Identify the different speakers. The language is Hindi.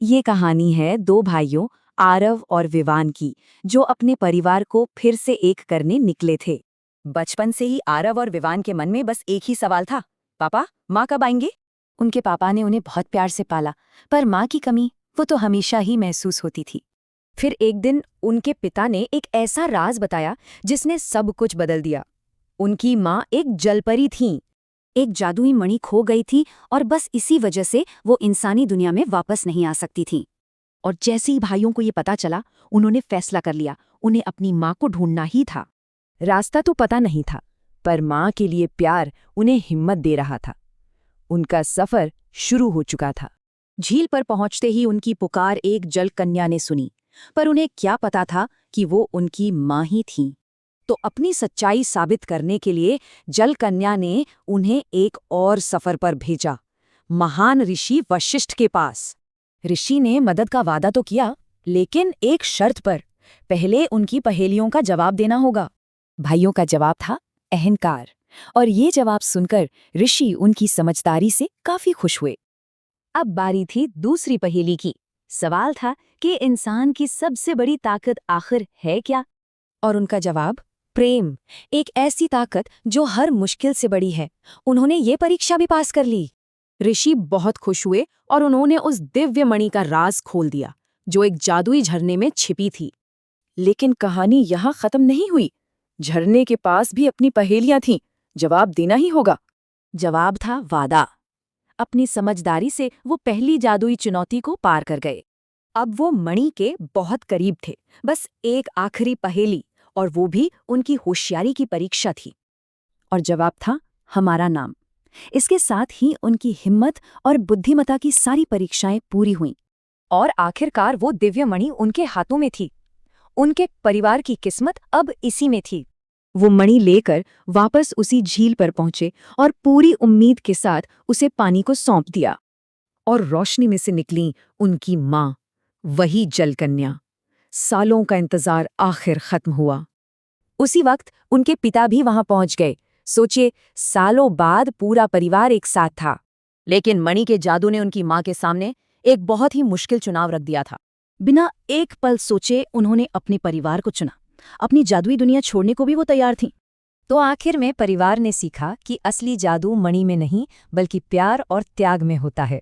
Speaker 1: ये कहानी है दो भाइयों आरव और विवान की, जो अपने परिवार को फिर से एक करने निकले थे। बचपन से ही आरव और विवान के मन में बस एक ही सवाल था, पापा माँ कब आएंगे? उनके पापा ने उन्हें बहुत प्यार से पाला, पर माँ की कमी वो तो हमेशा ही महसूस होती थी। फिर एक दिन उनके पिता ने एक ऐसा राज बताया जिसने सब कुछ बदल दिया। उनकी माँ एक जलपरी थीं। एक जादुई मणि खो गई थी और बस इसी वजह से वो इंसानी दुनिया में वापस नहीं आ सकती थी। और जैसे ही भाइयों को ये पता चला, उन्होंने फैसला कर लिया, उन्हें अपनी माँ को ढूंढना ही था। रास्ता तो पता नहीं था, पर माँ के लिए प्यार उन्हें हिम्मत दे रहा था। उनका सफर शुरू हो चुका था। झील पर पहुंचते ही उनकी पुकार एक जल कन्या ने सुनी, पर उन्हें क्या पता था कि वो उनकी माँ ही थीं। तो अपनी सच्चाई साबित करने के लिए जल कन्या ने उन्हें एक और सफर पर भेजा, महान ऋषि वशिष्ठ के पास। ऋषि ने मदद का वादा तो किया, लेकिन एक शर्त पर। पहले उनकी पहेलियों का जवाब देना होगा। भाइयों का जवाब था अहंकार, और ये जवाब सुनकर ऋषि उनकी समझदारी से काफी खुश हुए। अब बारी थी दूसरी पहेली की। सवाल था कि इंसान की सबसे बड़ी ताकत आखिर है क्या? और उनका जवाब प्रेम, एक ऐसी ताकत जो हर मुश्किल से बड़ी है। उन्होंने ये परीक्षा भी पास कर ली। ऋषि बहुत खुश हुए और उन्होंने उस दिव्य मणि का राज खोल दिया, जो एक जादुई झरने में छिपी थी। लेकिन कहानी यहाँ खत्म नहीं हुई। झरने के पास भी अपनी पहेलियां थीं, जवाब देना ही होगा। जवाब था वादा। अपनी समझदारी से वो पहली जादुई चुनौती को पार कर गए। अब वो मणि के बहुत करीब थे, बस एक आखिरी पहेली, और वो भी उनकी होशियारी की परीक्षा थी। और जवाब था हमारा नाम। इसके साथ ही उनकी हिम्मत और बुद्धिमत्ता की सारी परीक्षाएं पूरी हुईं। और आखिरकार वो दिव्य मणि उनके हाथों में थी। उनके परिवार की किस्मत अब इसी में थी। वो मणि लेकर वापस उसी झील पर पहुंचे और पूरी उम्मीद के साथ उसे पानी को सौंप दिया। और रोशनी में से निकली उनकी माँ, वही जलकन्या। सालों का इंतजार आखिर खत्म हुआ। उसी वक्त उनके पिता भी वहां पहुंच गए। सोचिए, सालों बाद पूरा परिवार एक साथ था। लेकिन मणि के जादू ने उनकी मां के सामने एक बहुत ही मुश्किल चुनाव रख दिया था। बिना एक पल सोचे उन्होंने अपने परिवार को चुना। अपनी जादुई दुनिया छोड़ने को भी वो तैयार थीं। तो आखिर में परिवार ने सीखा कि असली जादू मणि में नहीं, बल्कि प्यार और त्याग में होता है।